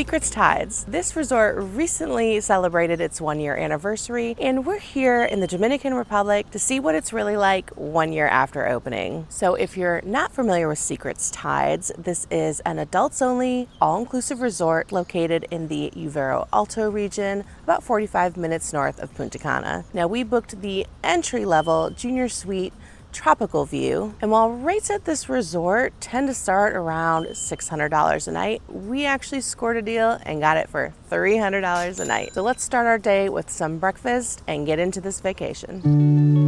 Secrets TIDES. This resort recently celebrated its 1-year anniversary, and we're here in the Dominican Republic to see what it's really like 1 year after opening. So if you're not familiar with Secrets TIDES, this is an adults-only, all-inclusive resort located in the Uvero Alto region, about 45 minutes north of Punta Cana. Now, we booked the entry-level junior suite tropical view, and while rates at this resort tend to start around $600 a night, we actually scored a deal and got it for $300 a night. So let's start our day with some breakfast and get into this vacation.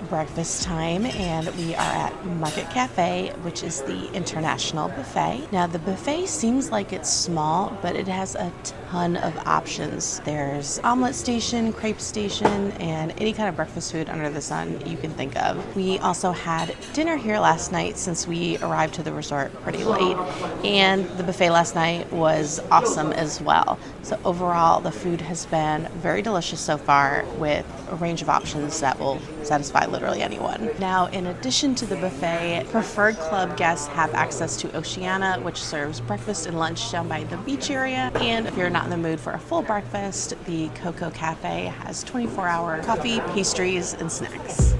Breakfast time, and we are at Market Cafe, which is the international buffet. Now, the buffet seems like it's small, but it has a ton of options. There's omelet station, crepe station, and any kind of breakfast food under the sun you can think of. We also had dinner here last night since we arrived to the resort pretty late, and the buffet last night was awesome as well. So overall, the food has been very delicious so far, with a range of options that will satisfy literally anyone. Now, in addition to the buffet, Preferred Club guests have access to Oceana, which serves breakfast and lunch down by the beach area. And if you're not in the mood for a full breakfast, the Coco Cafe has 24-hour coffee, pastries, and snacks.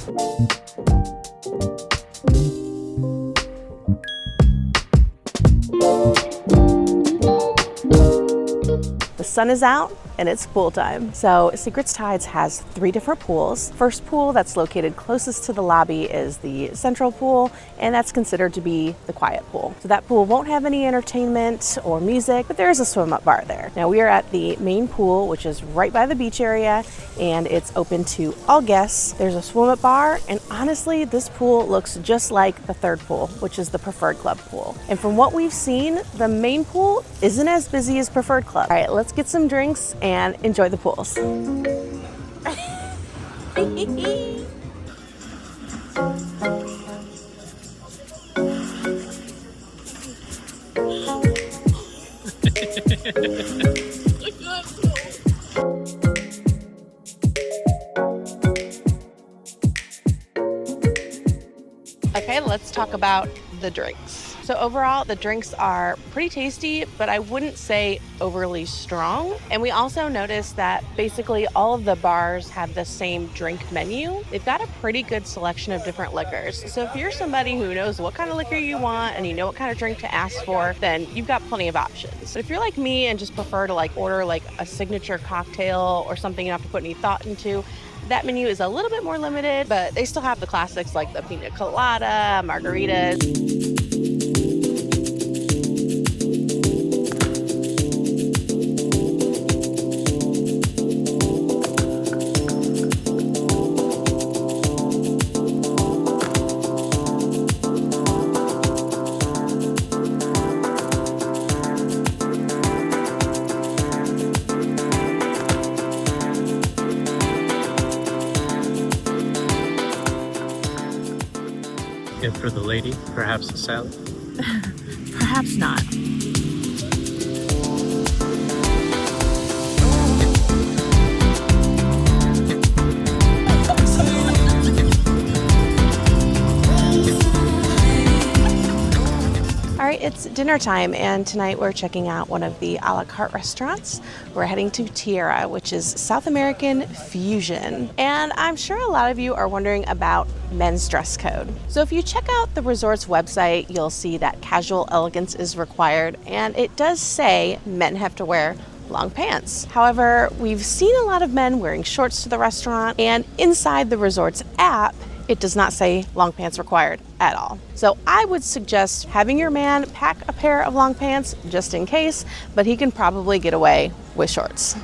The sun is out and it's pool time. So Secrets TIDES has 3 different pools. First pool that's located closest to the lobby is the central pool, and that's considered to be the quiet pool. So that pool won't have any entertainment or music, but there is a swim-up bar there. Now, we are at the main pool, which is right by the beach area, and it's open to all guests. There's a swim-up bar, and honestly, this pool looks just like the third pool, which is the Preferred Club pool. And from what we've seen, the main pool isn't as busy as Preferred Club. All right, let's get some drinks and enjoy the pools. Okay, let's talk about the drinks. So overall, the drinks are pretty tasty, but I wouldn't say overly strong. And we also noticed that basically all of the bars have the same drink menu. They've got a pretty good selection of different liquors. So if you're somebody who knows what kind of liquor you want and you know what kind of drink to ask for, then you've got plenty of options. But if you're like me and just prefer to order a signature cocktail or something you don't have to put any thought into, that menu is a little bit more limited, but they still have the classics like the pina colada, margaritas. And for the lady, perhaps a salad? Perhaps not. All right, it's dinner time, and tonight we're checking out one of the a la carte restaurants. We're heading to Tierra, which is South American fusion. And I'm sure a lot of you are wondering about men's dress code. So if you check out the resort's website, you'll see that casual elegance is required, and it does say men have to wear long pants. However, we've seen a lot of men wearing shorts to the restaurant, and inside the resort's app, it does not say long pants required at all. So I would suggest having your man pack a pair of long pants just in case, but he can probably get away with shorts.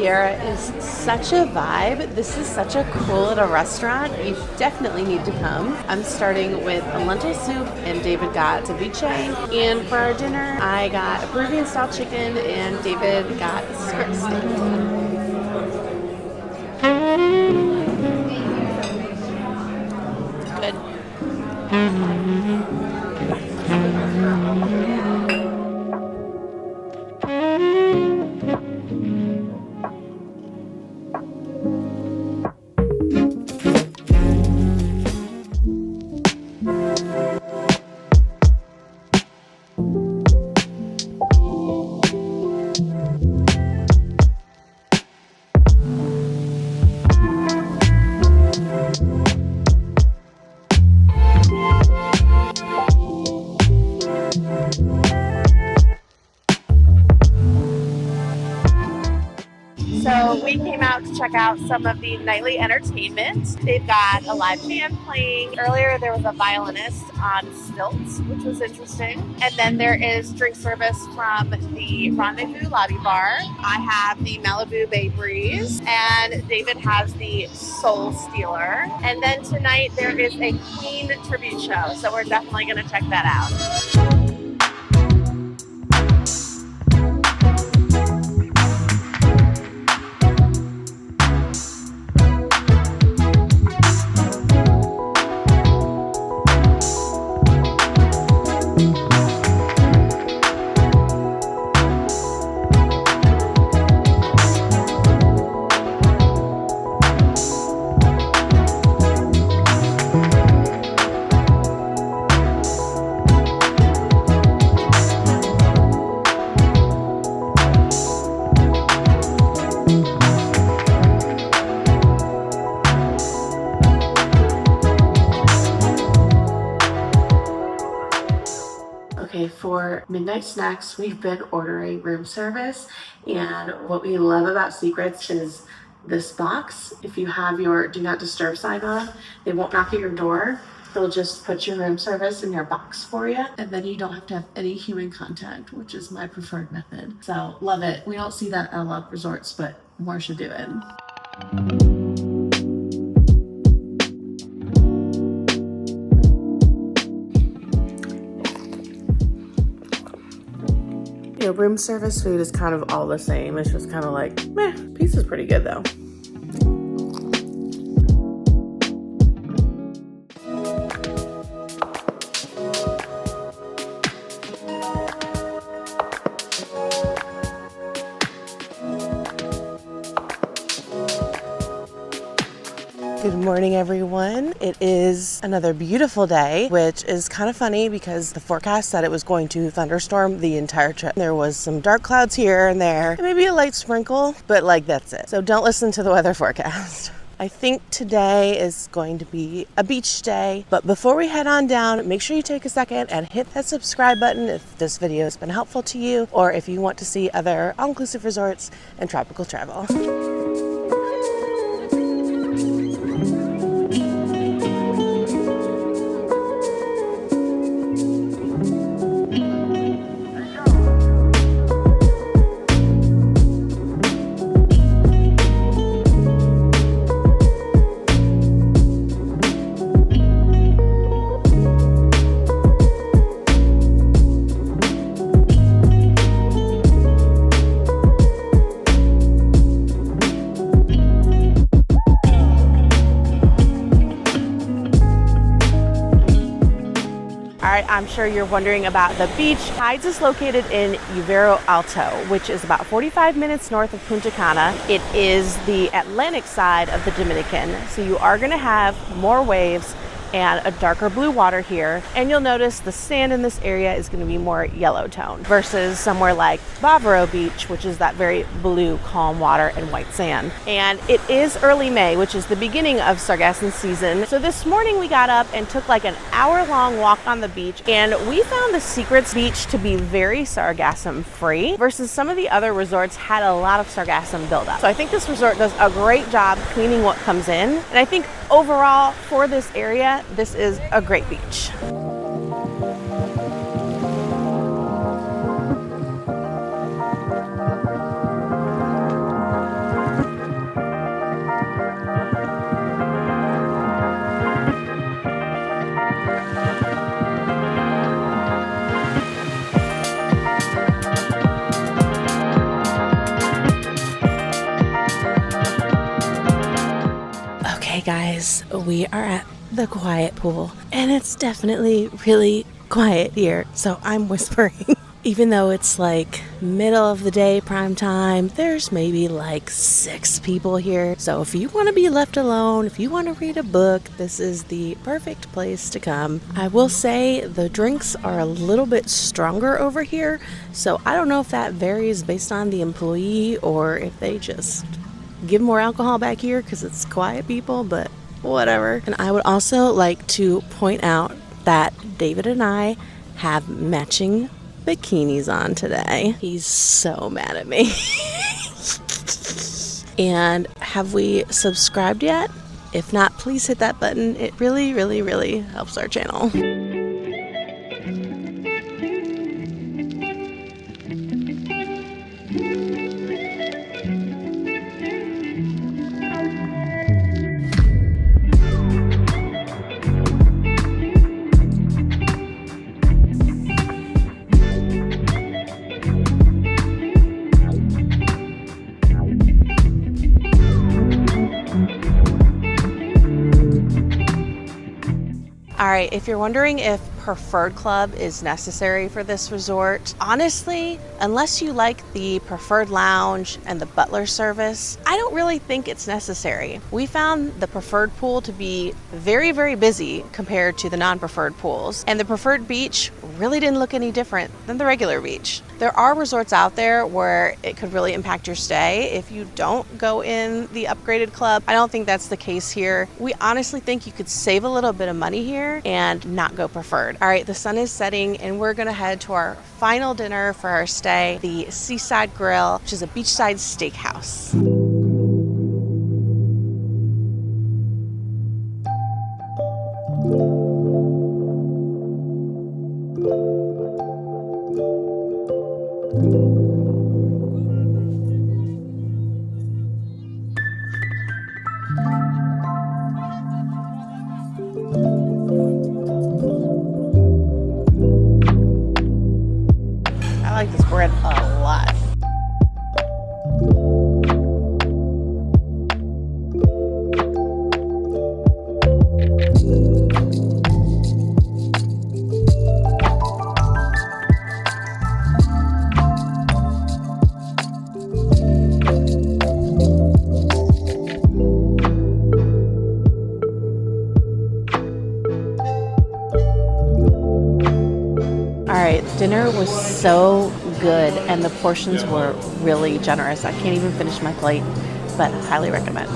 Tierra is such a vibe. This is such a cool little restaurant. You definitely need to come. I'm starting with a lentil soup, and David got ceviche. And for our dinner, I got a Peruvian style chicken, and David got skirt steak. Good. So we came out to check out some of the nightly entertainment. They've got a live band playing. Earlier there was a violinist on stilts, which was interesting. And then there is drink service from the Rendezvous Lobby Bar. I have the Malibu Bay Breeze, and David has the Soul Stealer. And then tonight there is a Queen tribute show, so we're definitely going to check that out. Okay, for midnight snacks, we've been ordering room service, and what we love about Secrets is this box. If you have your Do Not Disturb sign on, they won't knock at your door. They'll just put your room service in your box for you, and then you don't have to have any human contact, which is my preferred method. So love it. We don't see that at a lot of resorts, but more should do it. You know, room service food is kind of all the same. It's just kind of like, meh, pizza's pretty good though. Good morning, everyone. It is another beautiful day, which is kind of funny because the forecast said it was going to thunderstorm the entire trip. There was some dark clouds here and there, and maybe a light sprinkle, but like that's it. So don't listen to the weather forecast. I think today is going to be a beach day, but before we head on down, make sure you take a second and hit that subscribe button if this video has been helpful to you, or if you want to see other all-inclusive resorts and tropical travel. I'm sure you're wondering about the beach. TIDES is located in Uvero, Alto, which is about 45 minutes north of Punta Cana. It is the Atlantic side of the Dominican, so you are going to have more waves and a darker blue water here. And you'll notice the sand in this area is going to be more yellow tone versus somewhere like Barefoot Beach, which is that very blue, calm water and white sand. And it is early May, which is the beginning of Sargassum season. So this morning we got up and took like an hour-long walk on the beach, and we found the Secrets beach to be very Sargassum free versus some of the other resorts had a lot of Sargassum buildup. So I think this resort does a great job cleaning what comes in. And I think overall for this area, this is a great beach. guys, we are at the quiet pool, and it's definitely really quiet here, so I'm whispering. Even though it's like middle of the day, prime time, there's maybe like 6 people here. So if you want to be left alone, if you want to read a book, this is the perfect place to come. I will say the drinks are a little bit stronger over here, so I don't know if that varies based on the employee or if they just give more alcohol back here because it's quiet people, but whatever. And I would also like to point out that David and I have matching bikinis on today. He's so mad at me. And have we subscribed yet? If not, please hit that button. It really, really, really helps our channel. All right, if you're wondering if Preferred Club is necessary for this resort, honestly, unless you like the Preferred Lounge and the butler service, I don't really think it's necessary. We found the Preferred Pool to be very, very busy compared to the non-preferred pools, and the Preferred Beach really didn't look any different than the regular beach. There are resorts out there where it could really impact your stay if you don't go in the upgraded club. I don't think that's the case here. We honestly think you could save a little bit of money here and not go preferred. All right, the sun is setting and we're gonna head to our final dinner for our stay, the Seaside Grill, which is a beachside steakhouse. I like this bread a lot. Dinner was so good and the portions were really generous. I can't even finish my plate, but highly recommend.